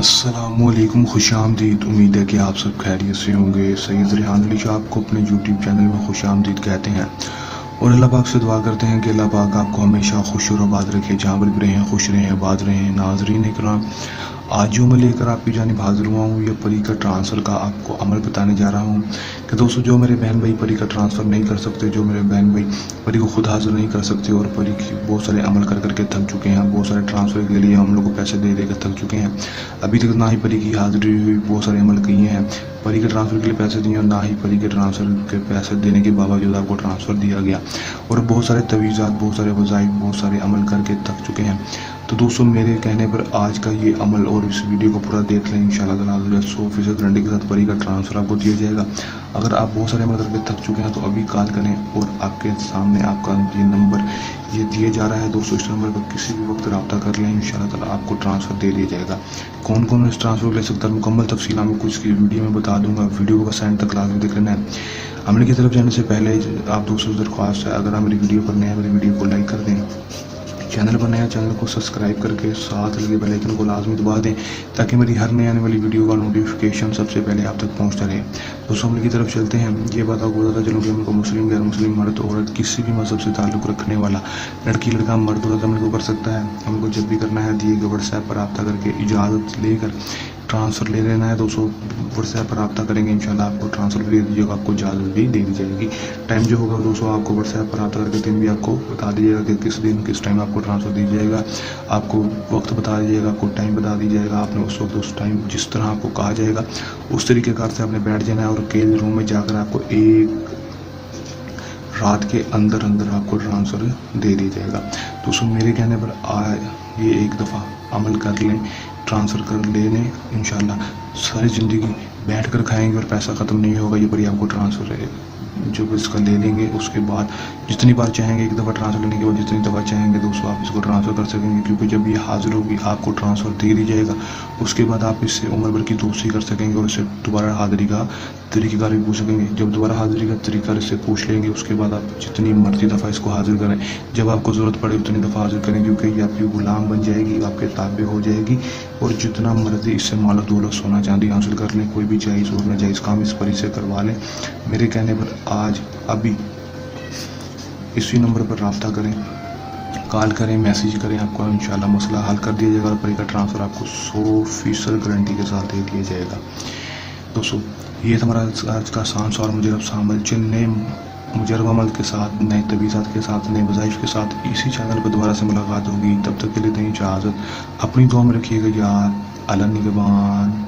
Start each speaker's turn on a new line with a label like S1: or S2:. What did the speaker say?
S1: अस्सलामुअलैकुम, खुश आमदीद। उम्मीद है कि आप सब खैरियत से होंगे। सैयद रेहान अली शाह आपको अपने यूट्यूब चैनल में खुश आमदीद कहते हैं और अल्लाह पाक से दुआ करते हैं कि अल्लाह पाक आपको हमेशा खुश और आबाद रखे, जहाँ पर भी रहें खुश रहें, आबाद रहें। नाज़रीन इकराम, आज जो मैं लेकर आपकी जानिब हाजिर हुआ हूँ, ये परी का ट्रांसफ़र का आपको अमल बताने जा रहा हूँ कि दोस्तों, जो मेरे बहन भाई परी का ट्रांसफ़र नहीं कर सकते, जो मेरे बहन भाई परी को खुद हाजिर नहीं कर सकते और परी की बहुत सारे अमल कर करके थक चुके हैं, बहुत सारे ट्रांसफ़र के लिए हम लोग को पैसे दे देकर थक चुके हैं, अभी तक ना ही परी की हाजिरी हुई, बहुत सारे अमल किए हैं, परी के ट्रांसफ़र के लिए पैसे दिए और ना ही परी के ट्रांसफ़र के पैसे देने के बावजूद आपको ट्रांसफ़र दिया गया, और बहुत सारे तवीज़ात, बहुत सारे वज़ाइफ, बहुत सारे अमल करके थक चुके हैं। तो दोस्तों, मेरे कहने पर आज का ये अमल और इस वीडियो को पूरा देख लें, इंशाअल्लाह ताला 100% गारंटी के साथ परी का ट्रांसफ़र आपको दिया जाएगा। अगर आप बहुत सारे अमल करके थक चुके हैं तो अभी कॉल करें और आपके सामने आपका ये नंबर ये दिया जा रहा है दोस्तों, इस नंबर पर किसी भी वक्त रब्ता कर लें, इंशाअल्लाह ताला आपको ट्रांसफ़र दे दिया जाएगा। कौन कौन इस ट्रांसफ़र ले सकता है, मुकम्मल तफसील मैं कुछ की वीडियो में बता दूंगा, वीडियो को बस एंड तक लाजमी देख लेना है। अमल की तरफ जाने से पहले आप दोस्तों से दरख्वास्त है, अगर आप मेरी वीडियो पर नए हैं, मेरी वीडियो को लाइक कर दें, चैनल पर नया चैनल को सब्सक्राइब करके साथ लगे बेल आइकन को लाजमी दबा दें ताकि मेरी हर नई आने वाली वीडियो का नोटिफिकेशन सबसे पहले आप तक पहुंचता रहे। दोस्तों, अमल की तरफ चलते हैं। ये बात आपको बताता चलूँ कि हमको मुस्लिम गैर मुस्लिम मर्द औरत किसी भी मजहब से ताल्लुक़ रखने वाला लड़की लड़का मर्द औरत अमल को कर सकता है। हमको जब भी करना है दिए गए व्हाट्सएप पर रब्ता करके इजाज़त लेकर ट्रांसफ़र ले लेना है। दोस्तों, व्हाट्सएप पर रब्ता करेंगे, इंशाल्लाह आपको ट्रांसफ़र दे दीजिएगा, आपको इजाज़त भी दे दी जाएगी। टाइम जो होगा दोस्तों, आपको व्हाट्सएप पर रब्ता करके दिन भी आपको बता दीजिएगा कि किस दिन किस टाइम आपको ट्रांसफ़र दी जाएगा, आपको वक्त बता दीजिएगा, आपको टाइम बता दी जाएगा। आपने उस वक्त उस टाइम जिस तरह आपको कहा जाएगा उस तरीक़ेकार से आपने बैठ जाना है और अकेले रूम में जाकर आपको एक रात के अंदर अंदर आपको ट्रांसफ़र दे दिया जाएगा। दोस्तों, मेरे कहने पर ये एक दफ़ा अमल कर लें, ट्रांसफ़र कर लें, इंशाल्लाह सारी ज़िंदगी बैठ कर खाएंगे और पैसा ख़त्म नहीं होगा। ये बड़ी आपको ट्रांसफ़र जो इसका ले लेंगे, उसके बाद जितनी बार चाहेंगे, एक दफ़ा ट्रांसफ़र लेने के बाद जितनी दफ़ा चाहेंगे दोस्तों आप इसको ट्रांसफ़र कर सकेंगे, क्योंकि जब ये हाजिर होगी आपको ट्रांसफ़र दे दी जाएगा। उसके बाद आप इससे उम्र भर की दोस्ती कर सकेंगे और इससे दोबारा हाज़िरी का तरीक़ेकार भी पूछ सकेंगे। जब दोबारा हाज़िरी का तरीक़ा इससे पूछ लेंगे, उसके बाद आप जितनी मर्ज़ी दफ़ा इसको हाज़िर करें, जब आपको ज़रूरत पड़े उतनी दफ़ा हाज़िर करें, क्योंकि ये आपकी ग़ुलाम बन जाएगी, आपके ताबे हो जाएगी और जितना मर्ज़ी इससे माल दौलत सोना चांदी हासिल कर लें, कोई भी जायज़ और नाजायज़ काम इस परी से करवा लें। मेरे कहने पर आज अभी इसी नंबर पर रब्ता करें, कॉल करें, मैसेज करें, आपको इंशाल्लाह मसला हल कर दिया जाएगा और परी का ट्रांसफ़र आपको 100% गारंटी के साथ दे दिया जाएगा। दोस्तों, ये था हमारा आज का आसान सा और मुजरब सा अमल। नए मुजरब अमल के साथ, नए तवीज़ात के साथ, नए वज़ाइफ के साथ इसी चैनल पर दोबारा से मुलाकात होगी। तब तक के लिए दें इजाज़त, अपनी दुआ में रखिएगा याद। अल्लाह निगहबान।